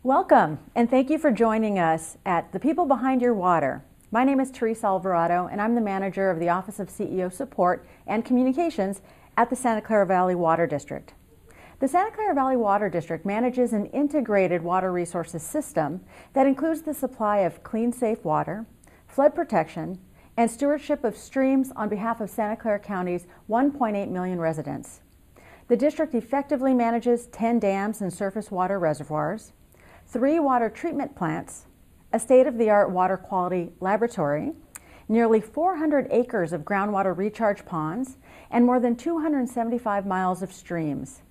Welcome, and thank you for joining us at The People Behind Your Water. My name is Teresa Alvarado, and I'm the manager of the Office of CEO Support and Communications at the Santa Clara Valley Water District. The Santa Clara Valley Water District manages an integrated water resources system that includes the supply of clean, safe water, flood protection, and stewardship of streams on behalf of Santa Clara County's 1.8 million residents. The district effectively manages 10 dams and surface water reservoirs, 3 water treatment plants, a state-of-the-art water quality laboratory, nearly 400 acres of groundwater recharge ponds, and more than 275 miles of streams.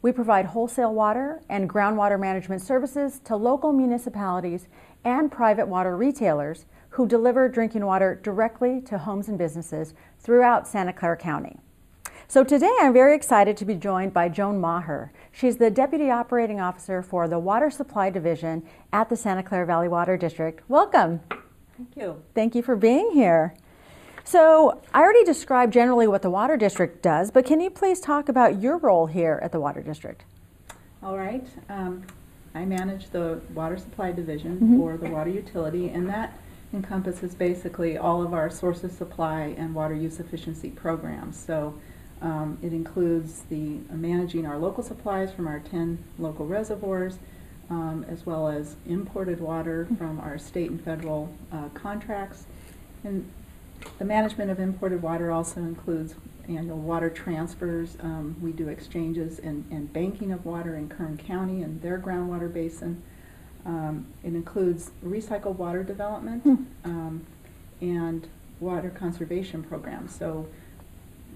We provide wholesale water and groundwater management services to local municipalities and private water retailers who deliver drinking water directly to homes and businesses throughout Santa Clara County. So today I'm very excited to be joined by Joan Maher. She's the Deputy Operating Officer for the Water Supply Division at the Santa Clara Valley Water District. Welcome. Thank you. Thank you for being here. So I already described generally what the Water District does, but can you please talk about your role here at the Water District? All right. I manage the Water Supply Division for the water utility, and that encompasses basically all of our source of supply and water use efficiency programs. So it includes the managing our local supplies from our 10 local reservoirs, as well as imported water from our state and federal contracts. And the management of imported water also includes annual water transfers. We do exchanges and banking of water in Kern County and their groundwater basin. It includes recycled water development and water conservation programs. So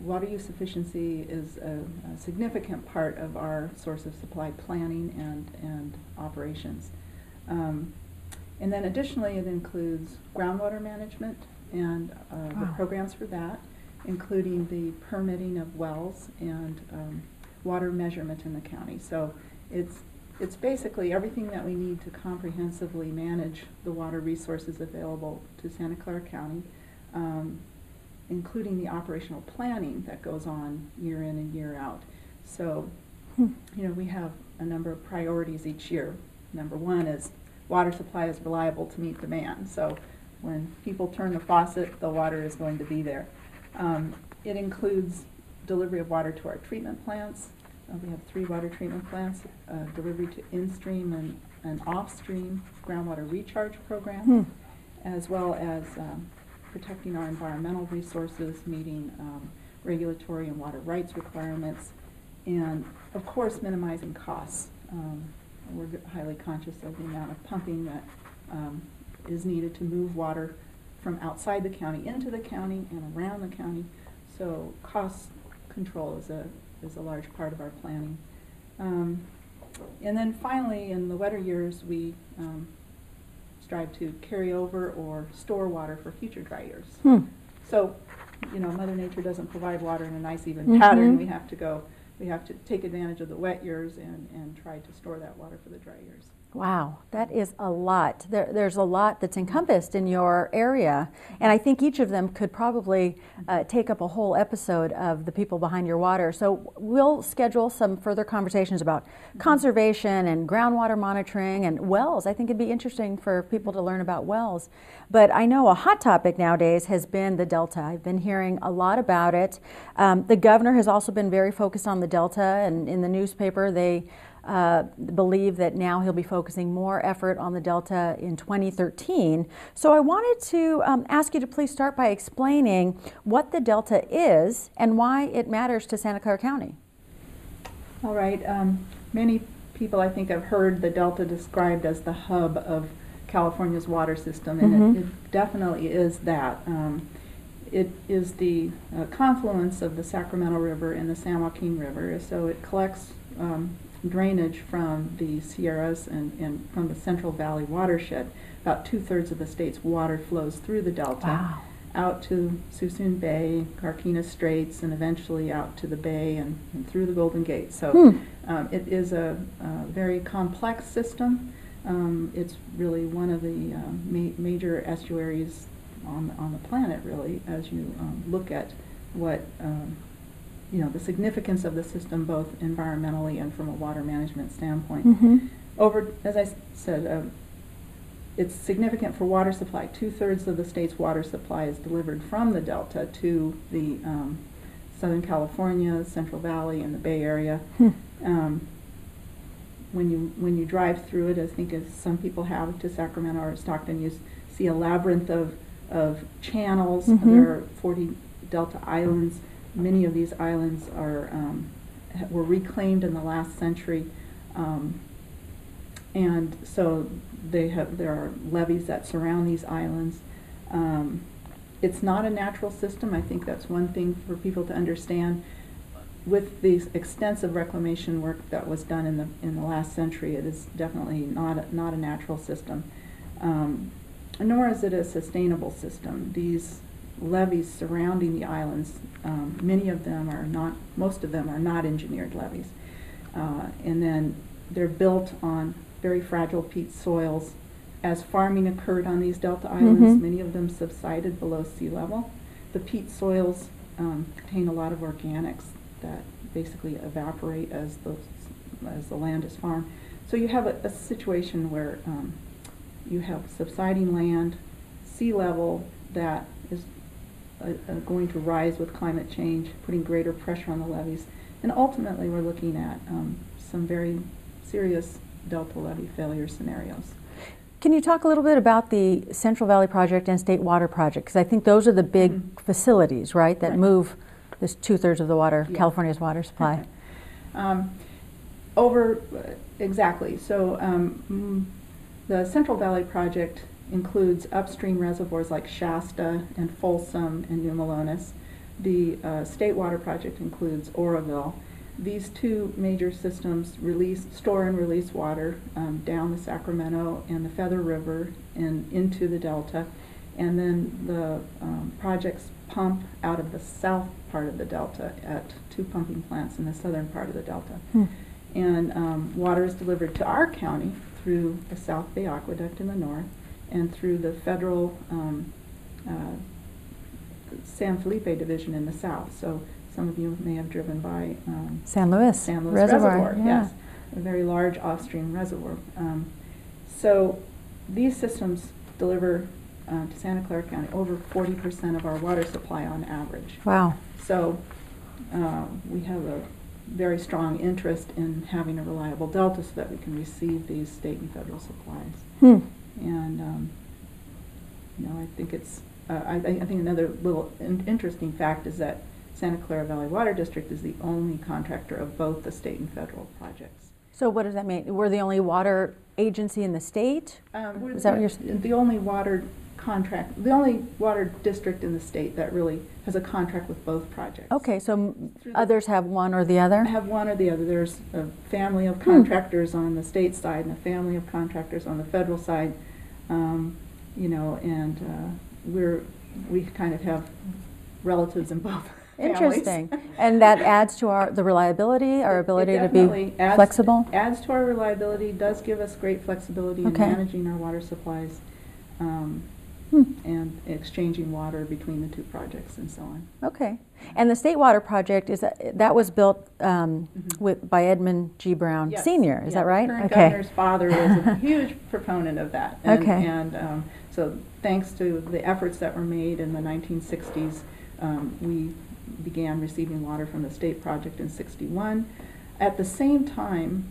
water use efficiency is a significant part of our source of supply planning and operations. And then additionally it includes groundwater management and the programs for that, including the permitting of wells and water measurement in the county. So it's basically everything that we need to comprehensively manage the water resources available to Santa Clara County, including the operational planning that goes on year in and year out. So, we have a number of priorities each year. Number one is water supply is reliable to meet demand. So when people turn the faucet, the water is going to be there. It includes delivery of water to our treatment plants. We have 3 water treatment plants, delivery to in-stream and off-stream groundwater recharge programs, as well as protecting our environmental resources, meeting regulatory and water rights requirements, and of course minimizing costs. We're highly conscious of the amount of pumping that is needed to move water from outside the county into the county and around the county. So cost control is a large part of our planning. And then finally, in the wetter years, we strive to carry over or store water for future dry years. So, Mother Nature doesn't provide water in a nice even pattern. We have to take advantage of the wet years and try to store that water for the dry years. Wow, that is a lot. There's a lot that's encompassed in your area, and I think each of them could probably take up a whole episode of The People Behind Your Water. So we'll schedule some further conversations about conservation and groundwater monitoring and wells. I think it'd be interesting for people to learn about wells. But I know a hot topic nowadays has been the Delta. I've been hearing a lot about it. The governor has also been very focused on the Delta, and in the newspaper they believe that now he'll be focusing more effort on the Delta in 2013. So I wanted to ask you to please start by explaining what the Delta is and why it matters to Santa Clara County. All right. Many people, I think, have heard the Delta described as the hub of California's water system, and it definitely is that. It is the confluence of the Sacramento River and the San Joaquin River, so it collects drainage from the Sierras and from the Central Valley watershed. About 2/3 of the state's water flows through the Delta, out to Suisun Bay, Carquinez Straits, and eventually out to the Bay and through the Golden Gate. So it is a very complex system. It's really one of the major estuaries on the planet, really, as you look at what the significance of the system, both environmentally and from a water management standpoint. As I said, it's significant for water supply. 2/3 of the state's water supply is delivered from the Delta to the Southern California, Central Valley, and the Bay Area. When you drive through it, I think as some people have to Sacramento or Stockton, you see a labyrinth of channels. There are 40 Delta islands. Many of these islands were reclaimed in the last century, and so there are levees that surround these islands. It's not a natural system. I think that's one thing for people to understand. With the extensive reclamation work that was done in the last century, it is definitely not a natural system, nor is it a sustainable system. These levees surrounding the islands, most of them are not engineered levees, and then they're built on very fragile peat soils. As farming occurred on these Delta islands, many of them subsided below sea level. The peat soils contain a lot of organics that basically evaporate as the land is farmed. So you have a situation where you have subsiding land, sea level that is going to rise with climate change, putting greater pressure on the levees, and ultimately we're looking at some very serious Delta levee failure scenarios. Can you talk a little bit about the Central Valley Project and State Water Project? Because I think those are the big facilities, right, that move this 2/3 of the water, California's water supply. Exactly. So the Central Valley Project includes upstream reservoirs like Shasta and Folsom and New Melones. The State Water Project includes Oroville. These two major systems store and release water down the Sacramento and the Feather River and into the Delta, and then the projects pump out of the south part of the Delta at 2 pumping plants in the southern part of the Delta. And water is delivered to our county through the South Bay Aqueduct in the north and through the federal San Felipe division in the south. So some of you may have driven by San Luis Reservoir. Yes, a very large off-stream reservoir. So these systems deliver to Santa Clara County over 40% of our water supply on average. Wow. So we have a very strong interest in having a reliable Delta so that we can receive these state and federal supplies. And I think it's I think another little interesting fact is that Santa Clara Valley Water District is the only contractor of both the state and federal projects. So what does that mean? We're the only water agency in the state? Is that what you're saying? The only water district in the state that really has a contract with both projects. Okay, so others have one or the other? Have one or the other. There's a family of contractors on the state side and a family of contractors on the federal side, and we kind of have relatives in both. Interesting. And that adds to the reliability, our ability to be flexible? Adds to our reliability, does give us great flexibility in managing our water supplies and exchanging water between the two projects and so on. Okay. And the State Water Project, that was built by Edmund G. Brown Sr., is that right? The current governor's father was a huge proponent of that. And so thanks to the efforts that were made in the 1960s, we began receiving water from the state project in '61. At the same time,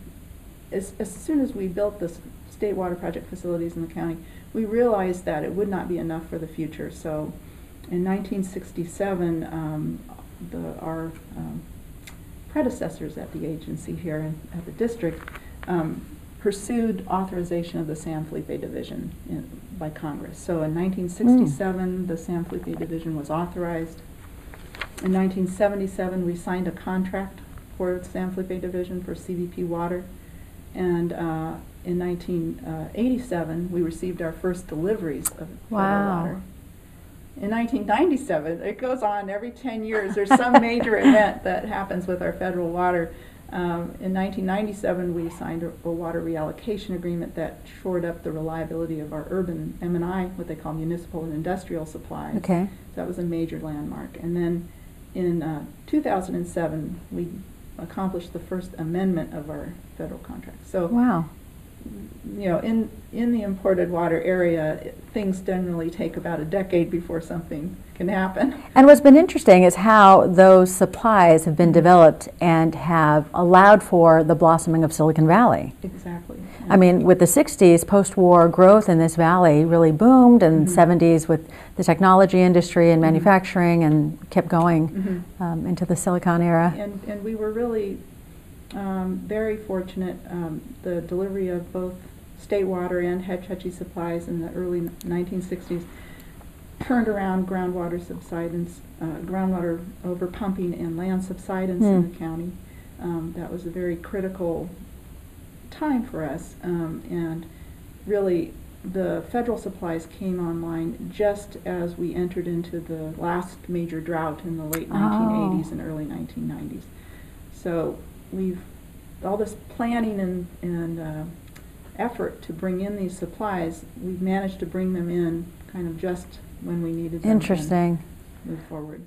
as soon as we built the state water project facilities in the county, we realized that it would not be enough for the future. So in 1967, our predecessors at the agency here at the district pursued authorization of the San Felipe Division by Congress. So in 1967, the San Felipe Division was authorized. In 1977, we signed a contract for the San Felipe Division for CVP water. And in 1987, we received our first deliveries of federal water. In 1997, it goes on every 10 years. There's some major event that happens with our federal water. In 1997, we signed a water reallocation agreement that shored up the reliability of our urban M&I, what they call municipal and industrial supplies. Okay. So that was a major landmark. And then in 2007, we accomplished the first amendment of our federal contract. So you know, in the imported water area, things generally take about a decade before something can happen. And what's been interesting is how those supplies have been developed and have allowed for the blossoming of Silicon Valley. Exactly. I mean, with the 60s, post-war growth in this valley really boomed, and 70s with the technology industry and manufacturing, and kept going into the Silicon era. And we were really very fortunate. The delivery of both state water and Hetch Hetchy supplies in the early 1960s turned around groundwater subsidence, groundwater overpumping and land subsidence in the county. That was a very critical time for us, and really the federal supplies came online just as we entered into the last major drought in the late 1980s and early 1990s. So we've all this planning and effort to bring in these supplies, we've managed to bring them in kind of just when we needed them. Interesting. And move forward.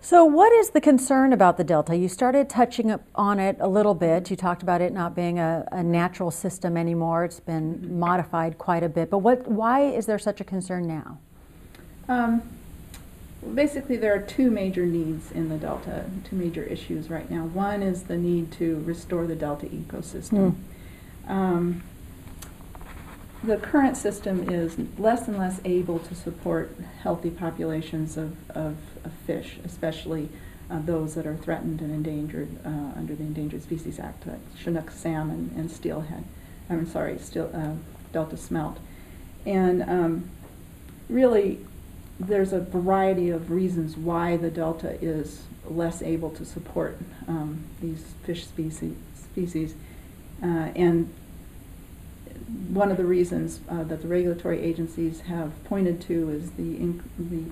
So what is the concern about the Delta? You started touching on it a little bit. You talked about it not being a natural system anymore. It's been modified quite a bit. But why is there such a concern now? Basically, there are two major needs in the Delta, two major issues right now. One is the need to restore the Delta ecosystem. The current system is less and less able to support healthy populations of fish, especially those that are threatened and endangered under the Endangered Species Act, like Chinook salmon and steelhead. Delta smelt. And really, there's a variety of reasons why the Delta is less able to support these fish species. And one of the reasons that the regulatory agencies have pointed to is the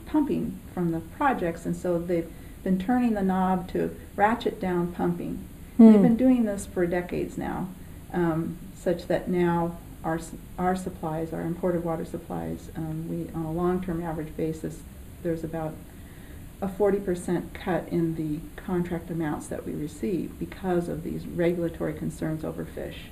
pumping from the projects, and so they've been turning the knob to ratchet down pumping. They've been doing this for decades now, such that now our supplies, our imported water supplies, we on a long-term average basis, there's about a 40% cut in the contract amounts that we receive because of these regulatory concerns over fish.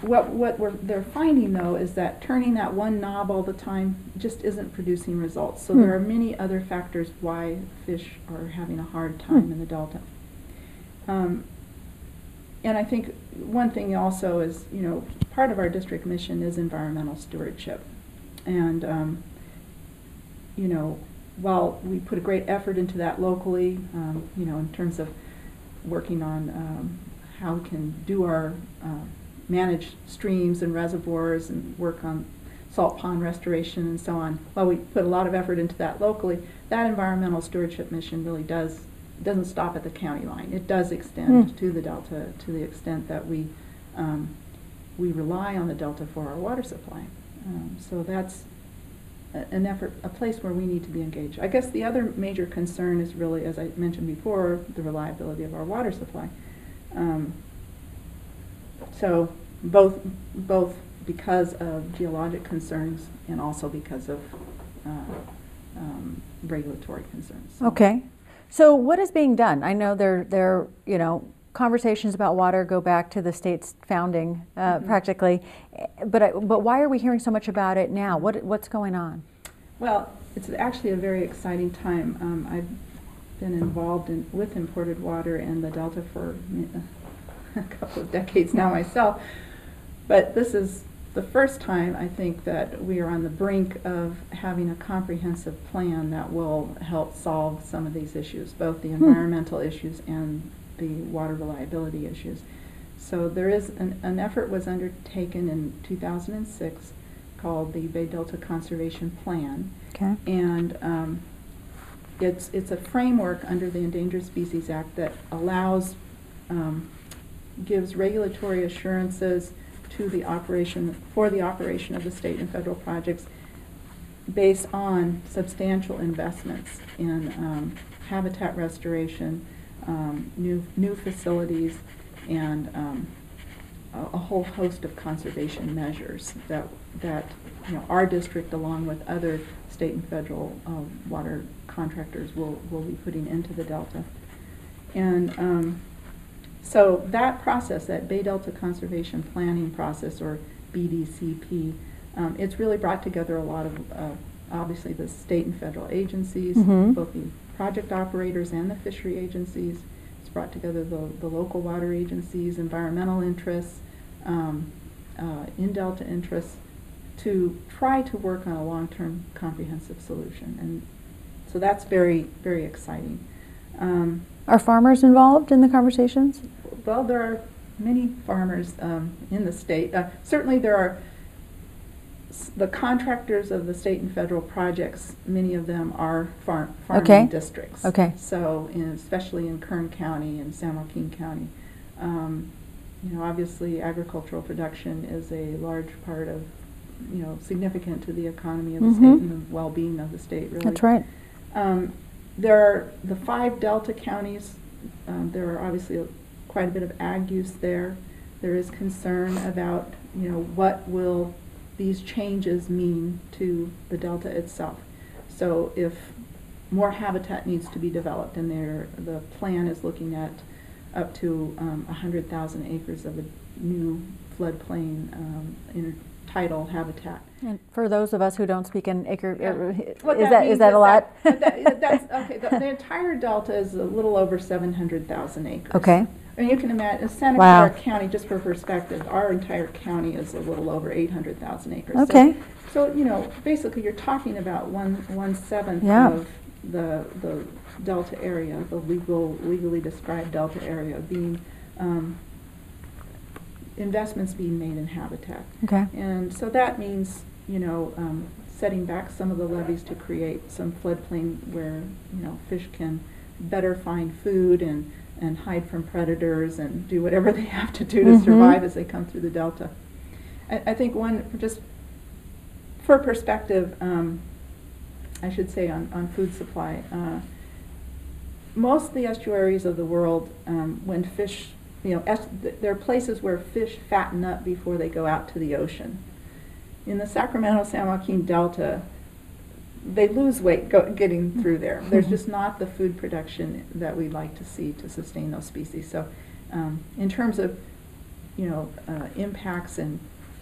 What they're finding, though, is that turning that one knob all the time just isn't producing results. So there are many other factors why fish are having a hard time in the Delta. And I think one thing also is, you know, part of our district mission is environmental stewardship. And, you know, while we put a great effort into that locally, you know, in terms of working on how we can do our manage streams and reservoirs and work on salt pond restoration and so on. While we put a lot of effort into that locally, that environmental stewardship mission really doesn't stop at the county line. It does extend to the Delta to the extent that we rely on the Delta for our water supply. So that's an effort, a place where we need to be engaged. I guess the other major concern is really, as I mentioned before, the reliability of our water supply. So both because of geologic concerns and also because of regulatory concerns. Okay. So what is being done? I know there you know, conversations about water go back to the state's founding practically, but why are we hearing so much about it now? What's going on? Well, it's actually a very exciting time. I've been involved with imported water in the Delta for a couple of decades now myself, but this is the first time I think that we are on the brink of having a comprehensive plan that will help solve some of these issues, both the environmental issues and the water reliability issues. So there is an effort was undertaken in 2006 called the Bay Delta Conservation Plan, and it's a framework under the Endangered Species Act that allows gives regulatory assurances to the operation of the state and federal projects based on substantial investments in habitat restoration, new facilities, and a whole host of conservation measures that you know, our district, along with other state and federal water contractors, will be putting into the Delta. And So that process, that Bay Delta Conservation Planning process, or BDCP, it's really brought together a lot of, obviously, the state and federal agencies, both the project operators and the fishery agencies. It's brought together the local water agencies, environmental interests, in-delta interests, to try to work on a long-term comprehensive solution. And so that's very, very exciting. Are farmers involved in the conversations? Well, there are many farmers in the state. Certainly there are the contractors of the state and federal projects. Many of them are farming districts. Okay. So especially in Kern County and San Joaquin County. Obviously agricultural production is a large part of, significant to the economy of the state and the well-being of the state, really. That's right. There are the 5 Delta counties. There are obviously quite a bit of ag use there. There is concern about, what will these changes mean to the Delta itself. So if more habitat needs to be developed, and the plan is looking at up to 100,000 acres of a new floodplain tidal habitat. And for those of us who don't speak in acre, is that a lot? That's okay. The entire Delta is a little over 700,000 acres. Okay. And you can imagine, Santa Clara County, just for perspective, our entire county is a little over 800,000 acres. Okay. So basically you're talking about 1/7 of the Delta area, the legally described Delta area, being investments being made in habitat. Okay. And so that means, setting back some of the levees to create some floodplain where, fish can better find food and hide from predators and do whatever they have to do to survive as they come through the Delta. I think just for perspective, I should say on food supply, most of the estuaries of the world, when fish, there are places where fish fatten up before they go out to the ocean. In the Sacramento-San Joaquin Delta, they lose weight getting through there. There's just not the food production that we'd like to see to sustain those species. So in terms of, impacts and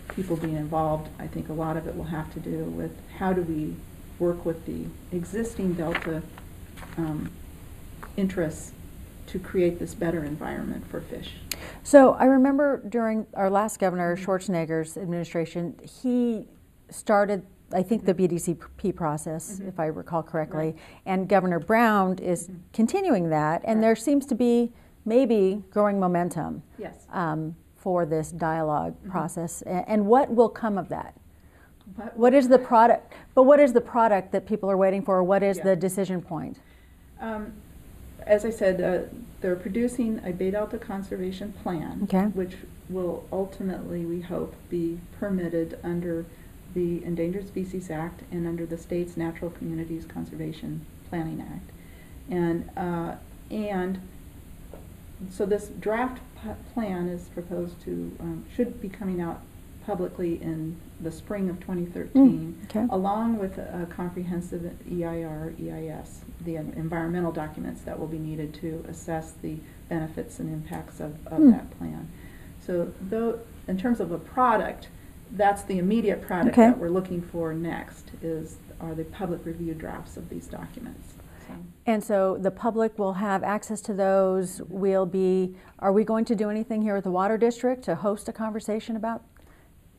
people being involved, I think a lot of it will have to do with how do we work with the existing Delta interests to create this better environment for fish. So I remember during our last governor, Schwarzenegger's administration, he started, I think, the BDCP process, if I recall correctly, Right. and Governor Brown is continuing that, and there seems to be maybe growing momentum Yes. for this dialogue process. And what will come of that? What is the product? But what is the product that people are waiting for? Or what is the decision point? As I said, they're producing a Bay Delta conservation plan, which will ultimately, we hope, be permitted under the Endangered Species Act and under the state's Natural Communities Conservation Planning Act. And so this draft plan is proposed to, should be coming out publicly in the spring of 2013, along with a comprehensive EIR, EIS, the environmental documents that will be needed to assess the benefits and impacts of that plan. So though, in terms of a product, that's the immediate product that we're looking for next, are the public review drafts of these documents. And so the public will have access to those. Are we going to do anything here at the Water District to host a conversation about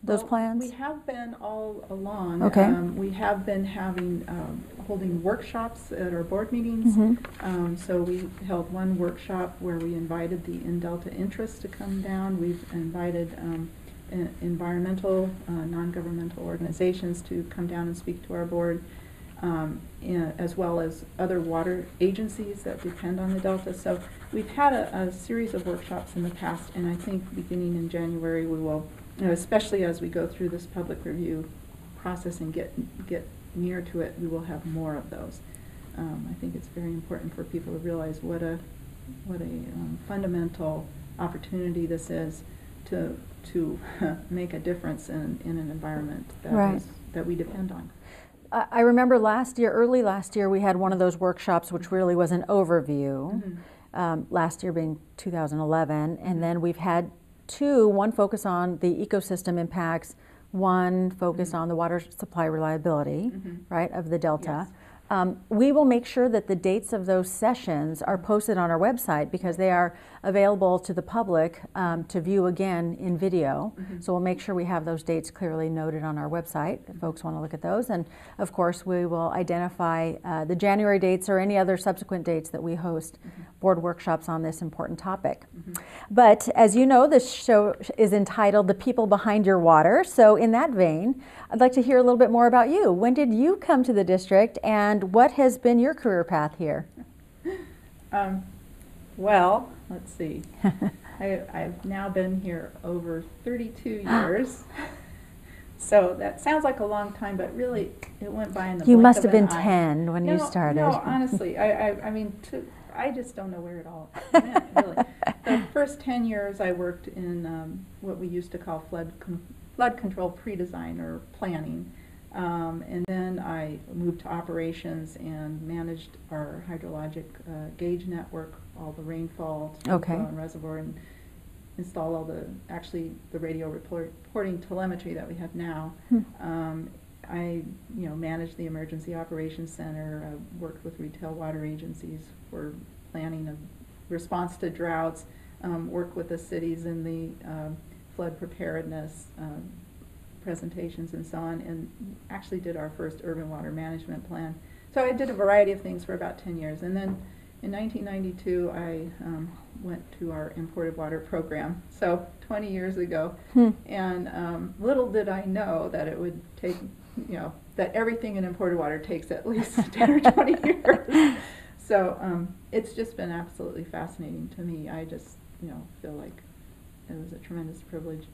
those plans? We have been all along. We have been holding workshops at our board meetings. So we held one workshop where we invited the in-Delta interests to come down. We've invited environmental, non-governmental organizations to come down and speak to our board, as well as other water agencies that depend on the Delta. So we've had a series of workshops in the past, and I think beginning in January we will, especially as we go through this public review process and get near to it, we will have more of those. I think it's very important for people to realize what a fundamental opportunity this is to make a difference in an environment that we depend on. I remember early last year, we had one of those workshops which really was an overview. last year being 2011. And then we've had two, one focus on the ecosystem impacts, one focused on the water supply reliability, right, of the Delta. Yes. We will make sure that the dates of those sessions are posted on our website because they are available to the public to view again in video. So we'll make sure we have those dates clearly noted on our website if folks want to look at those. And of course, we will identify the January dates or any other subsequent dates that we host board workshops on this important topic. But as you know, this show is entitled The People Behind Your Water. So in that vein, I'd like to hear a little bit more about you. When did you come to the district and what has been your career path here? Well, let's see. I've now been here over 32 years. So that sounds like a long time, but really it went by in the blink of an eye. You must have been 10 when you started. No, honestly, I mean, I just don't know where it all went, really. The first 10 years I worked in what we used to call flood control pre-design or planning. And then I moved to operations and managed our hydrologic gauge network, all the rainfall, and reservoir, and install all the radio reporting telemetry that we have now. I managed the emergency operations center, worked with retail water agencies for planning of response to droughts, worked with the cities in the flood preparedness presentations and so on, and actually did our first urban water management plan. So I did a variety of things for about 10 years. And then in 1992, I went to our imported water program, so 20 years ago. And little did I know that it would take, that everything in imported water takes at least 10 or 20 years. So it's just been absolutely fascinating to me. I just, feel like it was a tremendous privilege.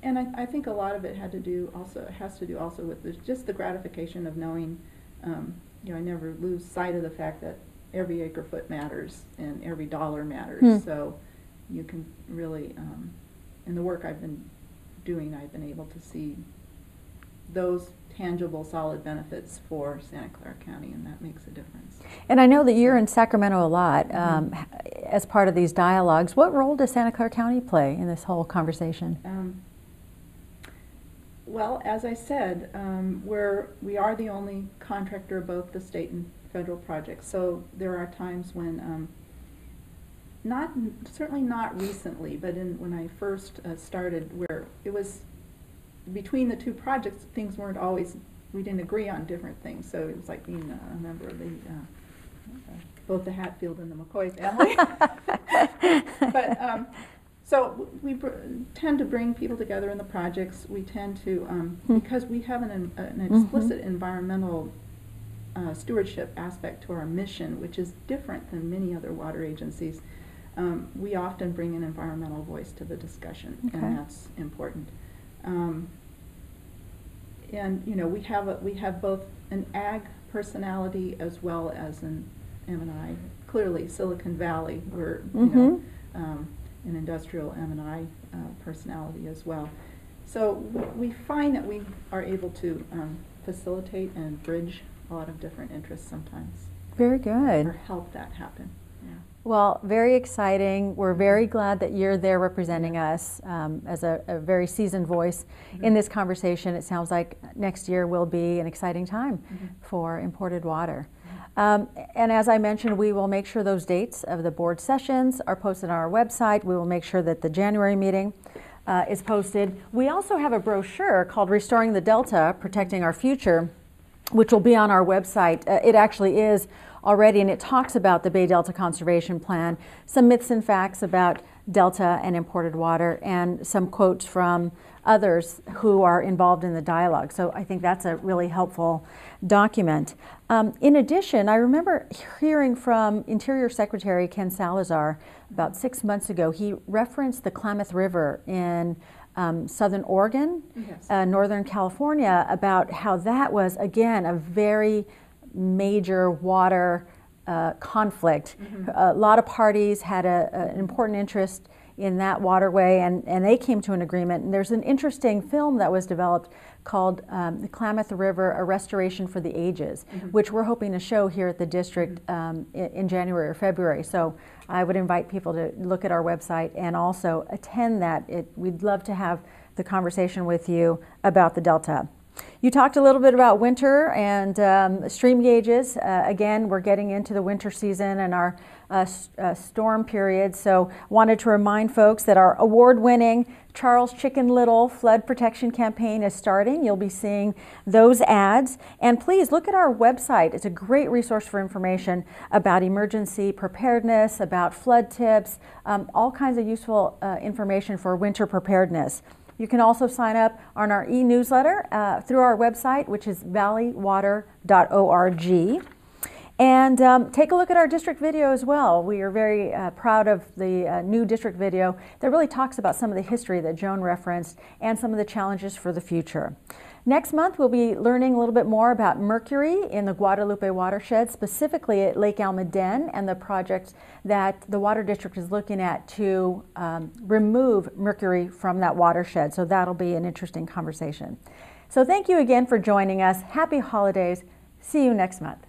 And I think a lot of it has to do also with just the gratification of knowing, I never lose sight of the fact that every acre foot matters and every dollar matters. So you can really, in the work I've been doing, I've been able to see those tangible, solid benefits for Santa Clara County, and that makes a difference. And I know that you're in Sacramento a lot as part of these dialogues. What role does Santa Clara County play in this whole conversation? Well, as I said, we are the only contractor of both the state and federal projects. So there are times when, certainly not recently, but when I first started, where it was between the two projects, things weren't always, we didn't agree on different things. So it was like being a member of the both the Hatfield and the McCoy family. But so we tend to bring people together in the projects. We tend to, because we have an explicit environmental stewardship aspect to our mission, which is different than many other water agencies, we often bring an environmental voice to the discussion, and that's important. And we have both an ag personality as well as an M&I. Clearly, Silicon Valley, we're an industrial M&I personality as well. So we find that we are able to facilitate and bridge a lot of different interests sometimes. Very good. Or help that happen. Yeah. Well, very exciting. We're very glad that you're there representing us as a very seasoned voice in this conversation. It sounds like next year will be an exciting time for imported water. And as I mentioned, we will make sure those dates of the board sessions are posted on our website. We will make sure that the January meeting is posted. We also have a brochure called Restoring the Delta, Protecting Our Future, which will be on our website. It actually is already, and it talks about the Bay Delta Conservation Plan, some myths and facts about Delta and imported water, and some quotes from others who are involved in the dialogue. So I think that's a really helpful document. In addition, I remember hearing from Interior Secretary Ken Salazar about 6 months ago. He referenced the Klamath River in Southern Oregon, Northern California, about how that was, again, a very major water conflict. A lot of parties had an important interest in that waterway, and they came to an agreement. And there's an interesting film that was developed called The Klamath River, A Restoration for the Ages, which we're hoping to show here at the district in January or February. So I would invite people to look at our website and also attend that. We'd love to have the conversation with you about the Delta. You talked a little bit about winter and stream gauges. Again, we're getting into the winter season and our storm period, so wanted to remind folks that our award-winning Charles Chicken Little flood protection campaign is starting. You'll be seeing those ads, and please look at our website. It's a great resource for information about emergency preparedness, about flood tips, all kinds of useful information for winter preparedness. You can also sign up on our e-newsletter through our website, which is valleywater.org. And take a look at our district video as well. We are very proud of the new district video that really talks about some of the history that Joan referenced and some of the challenges for the future. Next month, we'll be learning a little bit more about mercury in the Guadalupe watershed, specifically at Lake Almaden, and the project that the Water District is looking at to remove mercury from that watershed. So that'll be an interesting conversation. So thank you again for joining us. Happy holidays. See you next month.